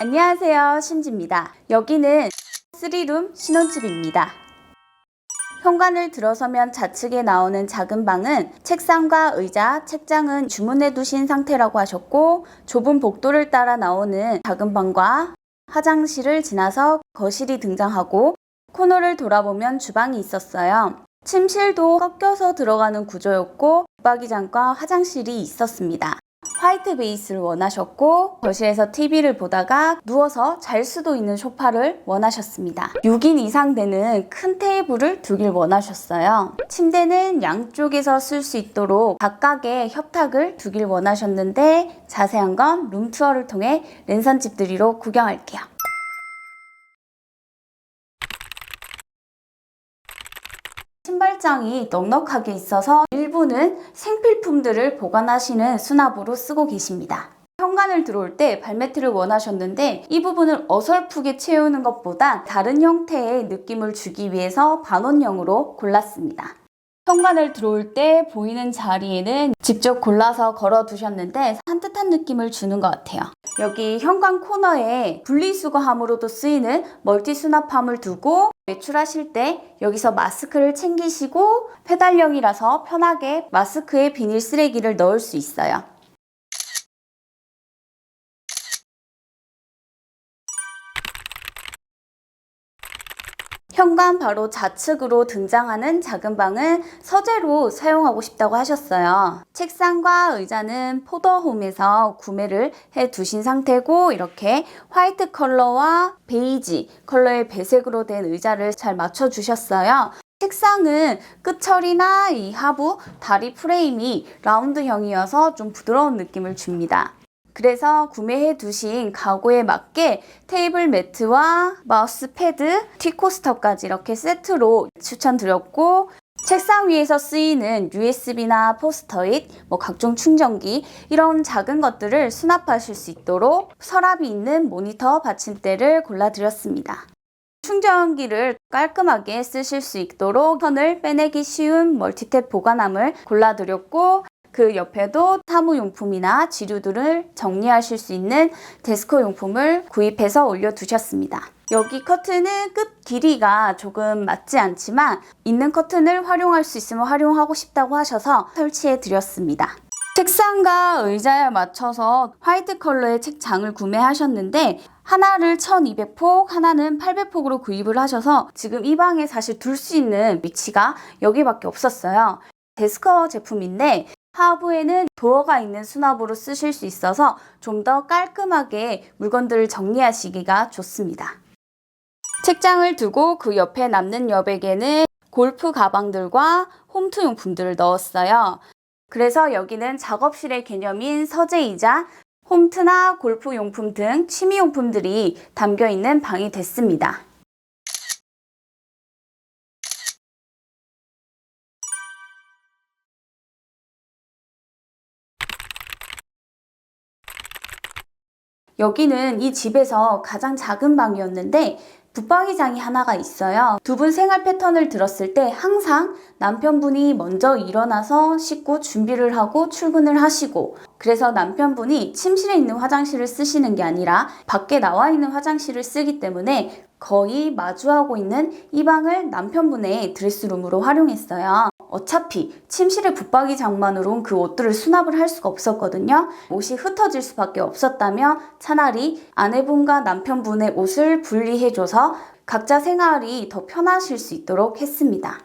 안녕하세요, 신지입니다. 여기는 3룸 신혼집입니다. 현관을 들어서면 좌측에 나오는 작은 방은 책상과 의자, 책장은 주문해 두신 상태라고 하셨고, 좁은 복도를 따라 나오는 작은 방과 화장실을 지나서 거실이 등장하고, 코너를 돌아보면 주방이 있었어요. 침실도 꺾여서 들어가는 구조였고, 붙박이장과 화장실이 있었습니다. 화이트 베이스를 원하셨고, 거실에서 TV를 보다가 누워서 잘 수도 있는 소파를 원하셨습니다. 6인 이상 되는 큰 테이블을 두길 원하셨어요. 침대는 양쪽에서 쓸 수 있도록 각각의 협탁을 두길 원하셨는데, 자세한 건 룸투어를 통해 랜선 집들이로 구경할게요. 신발장이 넉넉하게 있어서 일부는 생필품들을 보관하시는 수납으로 쓰고 계십니다. 현관을 들어올 때 발매트를 원하셨는데 이 부분을 어설프게 채우는 것보다 다른 형태의 느낌을 주기 위해서 반원형으로 골랐습니다. 현관을 들어올 때 보이는 자리에는 직접 골라서 걸어 두셨는데 산뜻한 느낌을 주는 것 같아요. 여기 현관 코너에 분리수거함으로도 쓰이는 멀티 수납함을 두고 외출하실 때 여기서 마스크를 챙기시고 페달형이라서 편하게 마스크에 비닐 쓰레기를 넣을 수 있어요. 현관 바로 좌측으로 등장하는 작은 방은 서재로 사용하고 싶다고 하셨어요. 책상과 의자는 포더홈에서 구매를 해 두신 상태고, 이렇게 화이트 컬러와 베이지 컬러의 배색으로 된 의자를 잘 맞춰 주셨어요. 책상은 끝처리나 이 하부 다리 프레임이 라운드형이어서 좀 부드러운 느낌을 줍니다. 그래서 구매해 두신 가구에 맞게 테이블 매트와 마우스 패드, 티코스터까지 이렇게 세트로 추천드렸고, 책상 위에서 쓰이는 USB나 포스터잇, 각종 충전기 이런 작은 것들을 수납하실 수 있도록 서랍이 있는 모니터 받침대를 골라드렸습니다. 충전기를 깔끔하게 쓰실 수 있도록 선을 빼내기 쉬운 멀티탭 보관함을 골라드렸고, 그 옆에도 사무용품이나 지류들을 정리하실 수 있는 데스크 용품을 구입해서 올려두셨습니다. 여기 커튼은 끝 길이가 조금 맞지 않지만 있는 커튼을 활용할 수 있으면 활용하고 싶다고 하셔서 설치해 드렸습니다. 책상과 의자에 맞춰서 화이트 컬러의 책장을 구매하셨는데 하나를 1200폭, 하나는 800폭으로 구입을 하셔서 지금 이 방에 사실 둘 수 있는 위치가 여기밖에 없었어요. 데스커 제품인데 하부에는 도어가 있는 수납으로 쓰실 수 있어서 좀 더 깔끔하게 물건들을 정리하시기가 좋습니다. 책장을 두고 그 옆에 남는 여백에는 골프 가방들과 홈트 용품들을 넣었어요. 그래서 여기는 작업실의 개념인 서재이자 홈트나 골프 용품 등 취미 용품들이 담겨 있는 방이 됐습니다. 여기는 이 집에서 가장 작은 방이었는데 붙박이장이 하나가 있어요. 두 분 생활 패턴을 들었을 때 항상 남편분이 먼저 일어나서 씻고 준비를 하고 출근을 하시고, 그래서 남편분이 침실에 있는 화장실을 쓰시는 게 아니라 밖에 나와 있는 화장실을 쓰기 때문에 거의 마주하고 있는 이 방을 남편분의 드레스룸으로 활용했어요. 어차피 침실에 붙박이장만으로는 그 옷들을 수납을 할 수가 없었거든요. 옷이 흩어질 수밖에 없었다면 차라리 아내분과 남편분의 옷을 분리해줘서 각자 생활이 더 편하실 수 있도록 했습니다.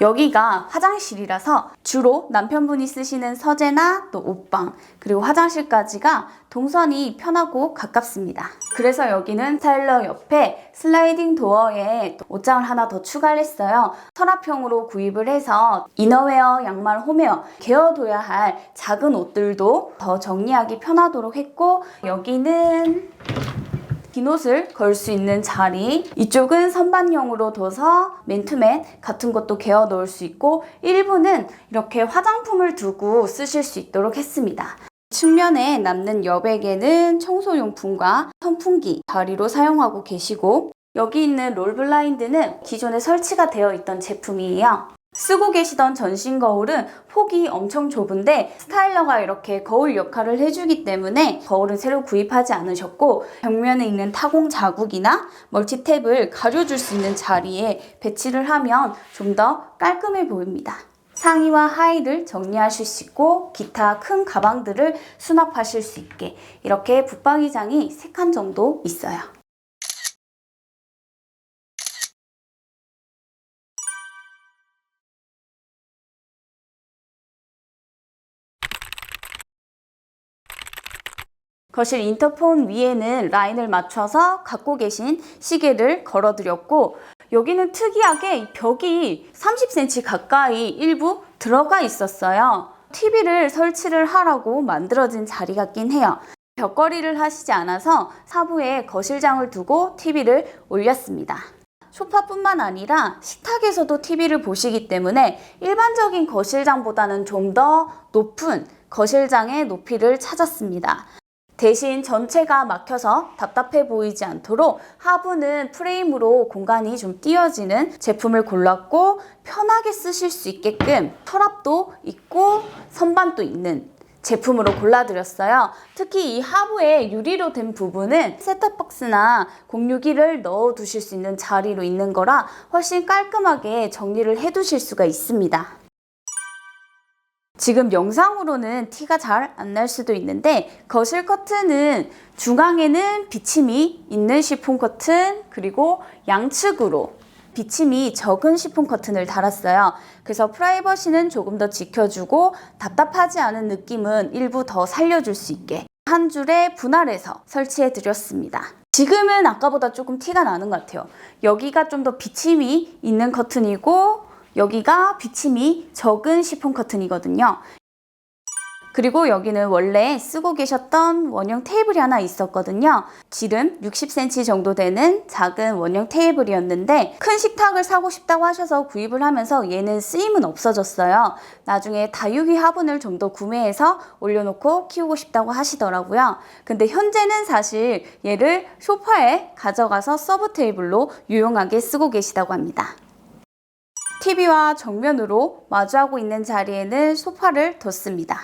여기가 화장실이라서 주로 남편분이 쓰시는 서재나 또 옷방, 그리고 화장실까지가 동선이 편하고 가깝습니다. 그래서 여기는 스타일러 옆에 슬라이딩 도어에 옷장을 하나 더 추가를 했어요. 서랍형으로 구입을 해서 이너웨어, 양말, 홈웨어 개어둬야 할 작은 옷들도 더 정리하기 편하도록 했고, 여기는 긴 옷을 걸 수 있는 자리, 이쪽은 선반형으로 둬서 맨투맨 같은 것도 개어 넣을 수 있고, 일부는 이렇게 화장품을 두고 쓰실 수 있도록 했습니다. 측면에 남는 여백에는 청소용품과 선풍기 자리로 사용하고 계시고, 여기 있는 롤 블라인드는 기존에 설치가 되어 있던 제품이에요. 쓰고 계시던 전신 거울은 폭이 엄청 좁은데 스타일러가 이렇게 거울 역할을 해주기 때문에 거울은 새로 구입하지 않으셨고, 벽면에 있는 타공 자국이나 멀티탭을 가려줄 수 있는 자리에 배치를 하면 좀 더 깔끔해 보입니다. 상의와 하의를 정리하실 수 있고 기타 큰 가방들을 수납하실 수 있게 이렇게 붙박이장이 3칸 정도 있어요. 거실 인터폰 위에는 라인을 맞춰서 갖고 계신 시계를 걸어드렸고, 여기는 특이하게 벽이 30cm 가까이 일부 들어가 있었어요. TV를 설치를 하라고 만들어진 자리 같긴 해요. 벽걸이를 하시지 않아서 사부에 거실장을 두고 TV를 올렸습니다. 소파뿐만 아니라 식탁에서도 TV를 보시기 때문에 일반적인 거실장보다는 좀 더 높은 거실장의 높이를 찾았습니다. 대신 전체가 막혀서 답답해 보이지 않도록 하부는 프레임으로 공간이 좀 띄어지는 제품을 골랐고, 편하게 쓰실 수 있게끔 서랍도 있고 선반도 있는 제품으로 골라드렸어요. 특히 이 하부에 유리로 된 부분은 셋탑박스나 공유기를 넣어 두실 수 있는 자리로 있는 거라 훨씬 깔끔하게 정리를 해 두실 수가 있습니다. 지금 영상으로는 티가 잘 안 날 수도 있는데, 거실 커튼은 중앙에는 비침이 있는 시폰 커튼, 그리고 양측으로 비침이 적은 시폰 커튼을 달았어요. 그래서 프라이버시는 조금 더 지켜주고 답답하지 않은 느낌은 일부 더 살려줄 수 있게 한 줄에 분할해서 설치해 드렸습니다. 지금은 아까보다 조금 티가 나는 것 같아요. 여기가 좀 더 비침이 있는 커튼이고 여기가 비침이 적은 시폰 커튼이거든요. 그리고 여기는 원래 쓰고 계셨던 원형 테이블이 하나 있었거든요. 지름 60cm 정도 되는 작은 원형 테이블이었는데, 큰 식탁을 사고 싶다고 하셔서 구입을 하면서 얘는 쓰임은 없어졌어요. 나중에 다육이 화분을 좀 더 구매해서 올려놓고 키우고 싶다고 하시더라고요. 근데 현재는 사실 얘를 소파에 가져가서 서브 테이블로 유용하게 쓰고 계시다고 합니다. TV와 정면으로 마주하고 있는 자리에는 소파를 뒀습니다.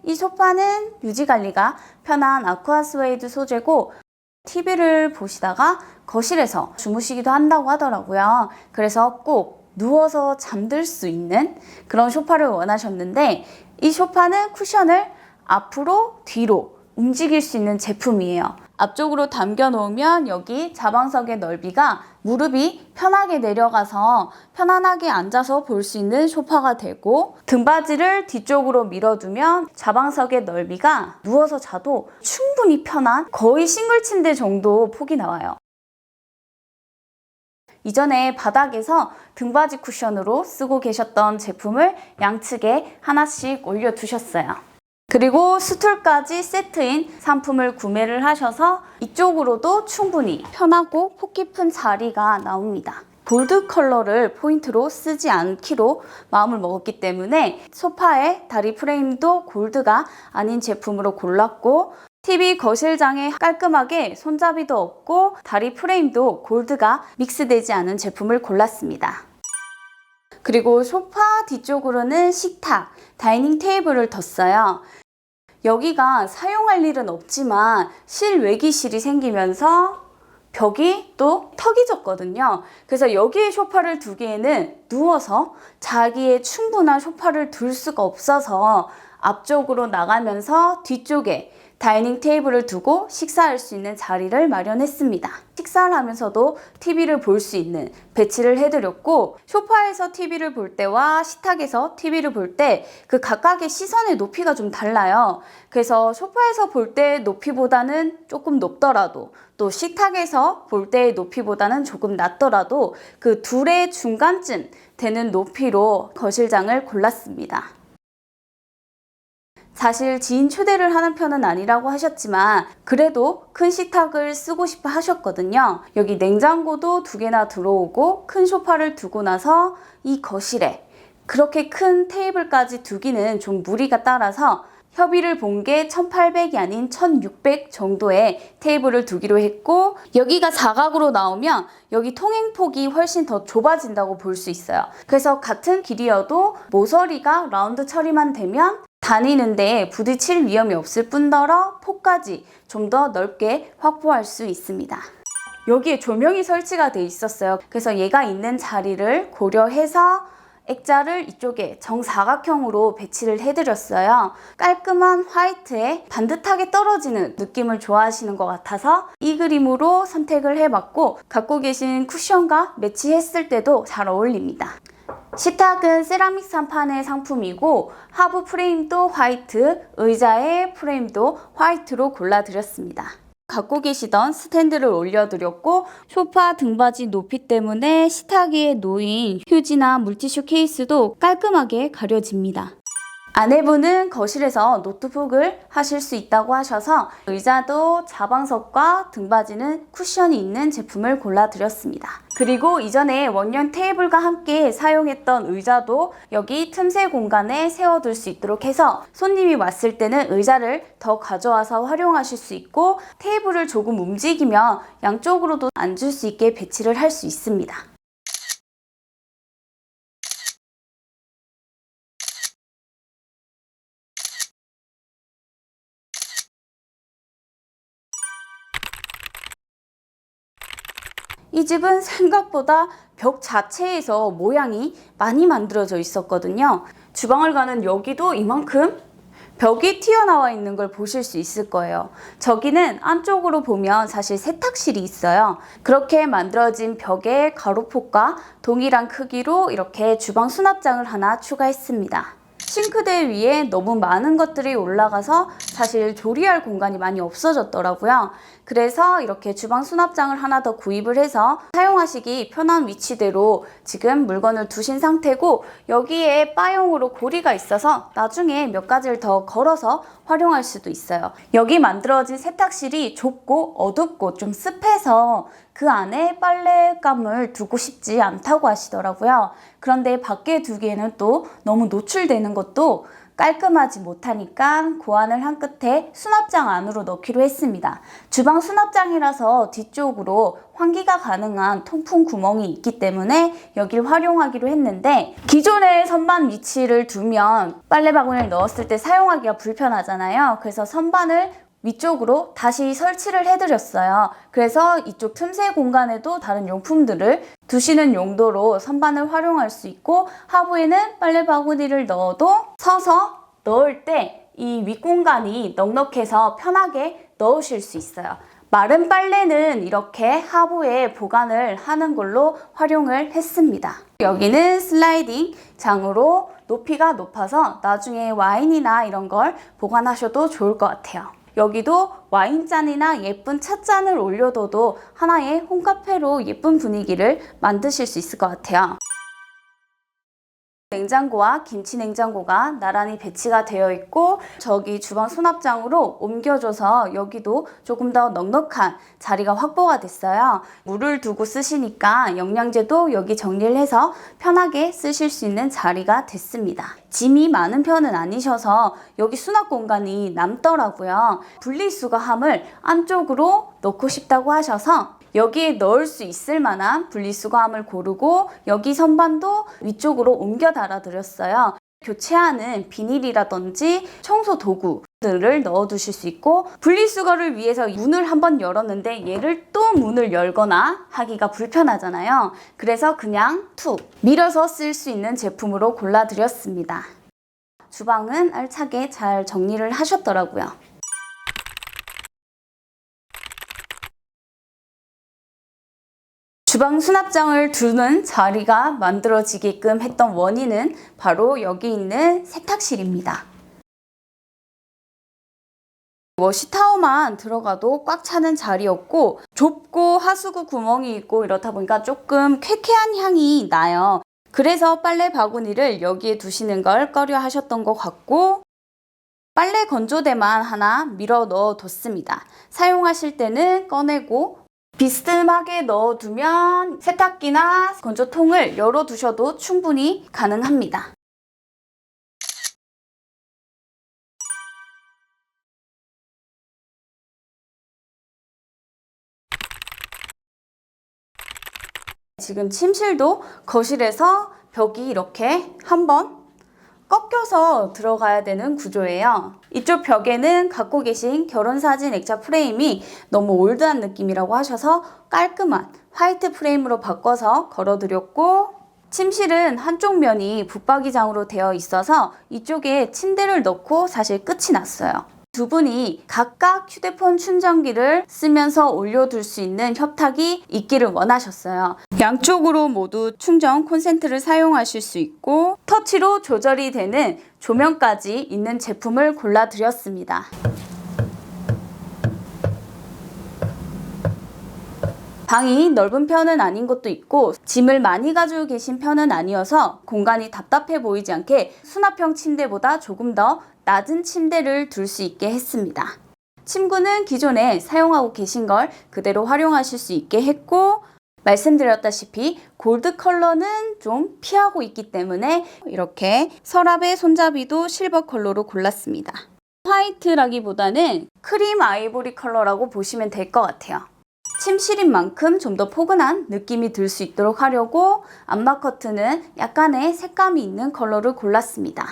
이 소파는 유지관리가 편한 아쿠아 스웨이드 소재고, TV를 보시다가 거실에서 주무시기도 한다고 하더라고요. 그래서 꼭 누워서 잠들 수 있는 그런 소파를 원하셨는데, 이 소파는 쿠션을 앞으로 뒤로 움직일 수 있는 제품이에요. 앞쪽으로 당겨 놓으면 여기 자방석의 넓이가 무릎이 편하게 내려가서 편안하게 앉아서 볼 수 있는 소파가 되고, 등받이를 뒤쪽으로 밀어두면 자방석의 넓이가 누워서 자도 충분히 편한 거의 싱글 침대 정도 폭이 나와요. 이전에 바닥에서 등받이 쿠션으로 쓰고 계셨던 제품을 양측에 하나씩 올려두셨어요. 그리고 스툴까지 세트인 상품을 구매를 하셔서 이쪽으로도 충분히 편하고 폭 깊은 자리가 나옵니다. 골드 컬러를 포인트로 쓰지 않기로 마음을 먹었기 때문에 소파의 다리 프레임도 골드가 아닌 제품으로 골랐고, TV 거실장에 깔끔하게 손잡이도 없고 다리 프레임도 골드가 믹스되지 않은 제품을 골랐습니다. 그리고 소파 뒤쪽으로는 식탁, 다이닝 테이블을 뒀어요. 여기가 사용할 일은 없지만 실외기실이 생기면서 벽이 또 턱이 졌거든요. 그래서 여기에 소파를 두기에는 누워서 자기의 충분한 소파를 둘 수가 없어서 앞쪽으로 나가면서 뒤쪽에 다이닝 테이블을 두고 식사할 수 있는 자리를 마련했습니다. 식사를 하면서도 TV를 볼 수 있는 배치를 해드렸고, 소파에서 TV를 볼 때와 식탁에서 TV를 볼 때 그 각각의 시선의 높이가 좀 달라요. 그래서 소파에서 볼 때 높이보다는 조금 높더라도, 또 식탁에서 볼 때의 높이보다는 조금 낮더라도 그 둘의 중간쯤 되는 높이로 거실장을 골랐습니다. 사실 지인 초대를 하는 편은 아니라고 하셨지만 그래도 큰 식탁을 쓰고 싶어 하셨거든요. 여기 냉장고도 2개나 들어오고 큰 소파를 두고 나서 이 거실에 그렇게 큰 테이블까지 두기는 좀 무리가 따라서 협의를 본 게 1800이 아닌 1600 정도의 테이블을 두기로 했고, 여기가 사각으로 나오면 여기 통행폭이 훨씬 더 좁아진다고 볼 수 있어요. 그래서 같은 길이어도 모서리가 라운드 처리만 되면 다니는데 부딪힐 위험이 없을 뿐더러 폭까지 좀 더 넓게 확보할 수 있습니다. 여기에 조명이 설치가 돼 있었어요. 그래서 얘가 있는 자리를 고려해서 액자를 이쪽에 정사각형으로 배치를 해드렸어요. 깔끔한 화이트에 반듯하게 떨어지는 느낌을 좋아하시는 것 같아서 이 그림으로 선택을 해봤고, 갖고 계신 쿠션과 매치했을 때도 잘 어울립니다. 식탁은 세라믹 산판의 상품이고 하부 프레임도 화이트, 의자의 프레임도 화이트로 골라드렸습니다. 갖고 계시던 스탠드를 올려드렸고, 소파 등받이 높이 때문에 식탁 위에 놓인 휴지나 물티슈 케이스도 깔끔하게 가려집니다. 아내분은 거실에서 노트북을 하실 수 있다고 하셔서 의자도 자방석과 등받이는 쿠션이 있는 제품을 골라드렸습니다. 그리고 이전에 원형 테이블과 함께 사용했던 의자도 여기 틈새 공간에 세워둘 수 있도록 해서 손님이 왔을 때는 의자를 더 가져와서 활용하실 수 있고, 테이블을 조금 움직이면 양쪽으로도 앉을 수 있게 배치를 할 수 있습니다. 이 집은 생각보다 벽 자체에서 모양이 많이 만들어져 있었거든요. 주방을 가는 여기도 이만큼 벽이 튀어나와 있는 걸 보실 수 있을 거예요. 저기는 안쪽으로 보면 사실 세탁실이 있어요. 그렇게 만들어진 벽의 가로폭과 동일한 크기로 이렇게 주방 수납장을 하나 추가했습니다. 싱크대 위에 너무 많은 것들이 올라가서 사실 조리할 공간이 많이 없어졌더라고요. 그래서 이렇게 주방 수납장을 하나 더 구입을 해서 사용하시기 편한 위치대로 지금 물건을 두신 상태고, 여기에 바용으로 고리가 있어서 나중에 몇 가지를 더 걸어서 활용할 수도 있어요. 여기 만들어진 세탁실이 좁고 어둡고 좀 습해서 그 안에 빨랫감을 두고 싶지 않다고 하시더라고요. 그런데 밖에 두기에는 또 너무 노출되는 것도 깔끔하지 못하니까 고안을 한 끝에 수납장 안으로 넣기로 했습니다. 주방 수납장이라서 뒤쪽으로 환기가 가능한 통풍 구멍이 있기 때문에 여길 활용하기로 했는데, 기존의 선반 위치를 두면 빨래 바구니를 넣었을 때 사용하기가 불편하잖아요. 그래서 선반을 위쪽으로 다시 설치를 해드렸어요. 그래서 이쪽 틈새 공간에도 다른 용품들을 두시는 용도로 선반을 활용할 수 있고, 하부에는 빨래 바구니를 넣어도 서서 넣을 때 이 윗공간이 넉넉해서 편하게 넣으실 수 있어요. 마른 빨래는 이렇게 하부에 보관을 하는 걸로 활용을 했습니다. 여기는 슬라이딩 장으로 높이가 높아서 나중에 와인이나 이런 걸 보관하셔도 좋을 것 같아요. 여기도 와인잔이나 예쁜 찻잔을 올려둬도 하나의 홈카페로 예쁜 분위기를 만드실 수 있을 것 같아요. 냉장고와 김치 냉장고가 나란히 배치가 되어 있고, 저기 주방 수납장으로 옮겨줘서 여기도 조금 더 넉넉한 자리가 확보가 됐어요. 물을 두고 쓰시니까 영양제도 여기 정리를 해서 편하게 쓰실 수 있는 자리가 됐습니다. 짐이 많은 편은 아니셔서 여기 수납 공간이 남더라고요. 분리수거함을 안쪽으로 넣고 싶다고 하셔서 여기에 넣을 수 있을 만한 분리수거함을 고르고, 여기 선반도 위쪽으로 옮겨 달아드렸어요. 교체하는 비닐이라든지 청소 도구들을 넣어두실 수 있고, 분리수거를 위해서 문을 한번 열었는데 얘를 또 문을 열거나 하기가 불편하잖아요. 그래서 그냥 툭 밀어서 쓸 수 있는 제품으로 골라드렸습니다. 주방은 알차게 잘 정리를 하셨더라고요. 주방 수납장을 두는 자리가 만들어지게끔 했던 원인은 바로 여기 있는 세탁실입니다. 워시타워만 들어가도 꽉 차는 자리였고, 좁고 하수구 구멍이 있고 이렇다 보니까 조금 쾌쾌한 향이 나요. 그래서 빨래 바구니를 여기에 두시는 걸 꺼려 하셨던 것 같고, 빨래 건조대만 하나 밀어 넣어 뒀습니다. 사용하실 때는 꺼내고 비스듬하게 넣어두면 세탁기나 건조통을 열어두셔도 충분히 가능합니다. 지금 침실도 거실에서 벽이 이렇게 한번 꺾여서 들어가야 되는 구조예요. 이쪽 벽에는 갖고 계신 결혼사진 액자 프레임이 너무 올드한 느낌이라고 하셔서 깔끔한 화이트 프레임으로 바꿔서 걸어드렸고, 침실은 한쪽 면이 붙박이장으로 되어 있어서 이쪽에 침대를 넣고 사실 끝이 났어요. 두 분이 각각 휴대폰 충전기를 쓰면서 올려둘 수 있는 협탁이 있기를 원하셨어요. 양쪽으로 모두 충전 콘센트를 사용하실 수 있고 터치로 조절이 되는 조명까지 있는 제품을 골라드렸습니다. 방이 넓은 편은 아닌 것도 있고 짐을 많이 가지고 계신 편은 아니어서 공간이 답답해 보이지 않게 수납형 침대보다 조금 더 낮은 침대를 둘 수 있게 했습니다. 침구는 기존에 사용하고 계신 걸 그대로 활용하실 수 있게 했고, 말씀드렸다시피 골드 컬러는 좀 피하고 있기 때문에 이렇게 서랍의 손잡이도 실버 컬러로 골랐습니다. 화이트라기보다는 크림 아이보리 컬러라고 보시면 될 것 같아요. 침실인 만큼 좀 더 포근한 느낌이 들 수 있도록 하려고 암막 커튼은 약간의 색감이 있는 컬러를 골랐습니다.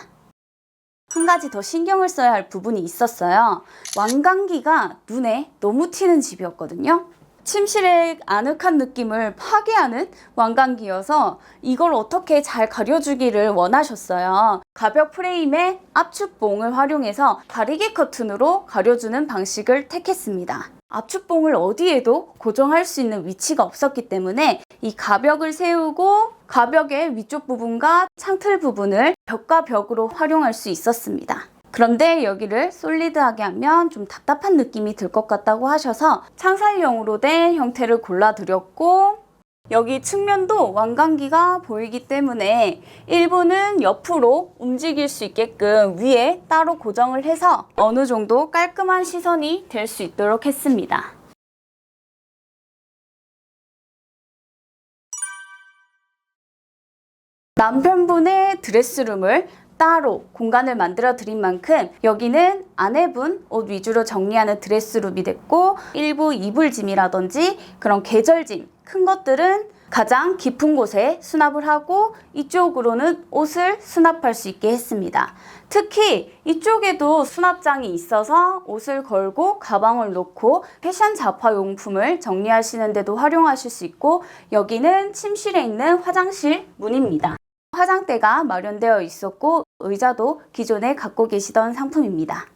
한 가지 더 신경을 써야 할 부분이 있었어요. 완강기가 눈에 너무 튀는 집이었거든요. 침실의 아늑한 느낌을 파괴하는 완강기여서 이걸 어떻게 잘 가려주기를 원하셨어요. 가벽 프레임에 압축봉을 활용해서 가리개 커튼으로 가려주는 방식을 택했습니다. 압축봉을 어디에도 고정할 수 있는 위치가 없었기 때문에 이 가벽을 세우고 가벽의 위쪽 부분과 창틀 부분을 벽과 벽으로 활용할 수 있었습니다. 그런데 여기를 솔리드하게 하면 좀 답답한 느낌이 들 것 같다고 하셔서 창살형으로 된 형태를 골라드렸고, 여기 측면도 완강기가 보이기 때문에 일부는 옆으로 움직일 수 있게끔 위에 따로 고정을 해서 어느 정도 깔끔한 시선이 될 수 있도록 했습니다. 남편분의 드레스룸을 따로 공간을 만들어 드린 만큼 여기는 아내분 옷 위주로 정리하는 드레스룸이 됐고, 일부 이불짐이라든지 그런 계절짐 큰 것들은 가장 깊은 곳에 수납을 하고 이쪽으로는 옷을 수납할 수 있게 했습니다. 특히 이쪽에도 수납장이 있어서 옷을 걸고 가방을 놓고 패션 잡화용품을 정리하시는 데도 활용하실 수 있고, 여기는 침실에 있는 화장실 문입니다. 화장대가 마련되어 있었고 의자도 기존에 갖고 계시던 상품입니다.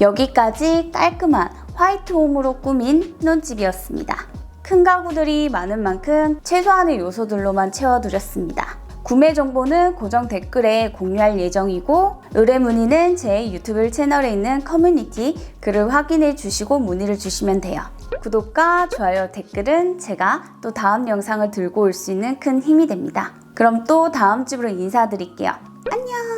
여기까지 깔끔한 화이트홈으로 꾸민 신혼집이었습니다. 큰 가구들이 많은 만큼 최소한의 요소들로만 채워드렸습니다. 구매 정보는 고정 댓글에 공유할 예정이고, 의뢰 문의는 제 유튜브 채널에 있는 커뮤니티 글을 확인해 주시고 문의를 주시면 돼요. 구독과 좋아요, 댓글은 제가 또 다음 영상을 들고 올 수 있는 큰 힘이 됩니다. 그럼 또 다음 집으로 인사드릴게요. 안녕!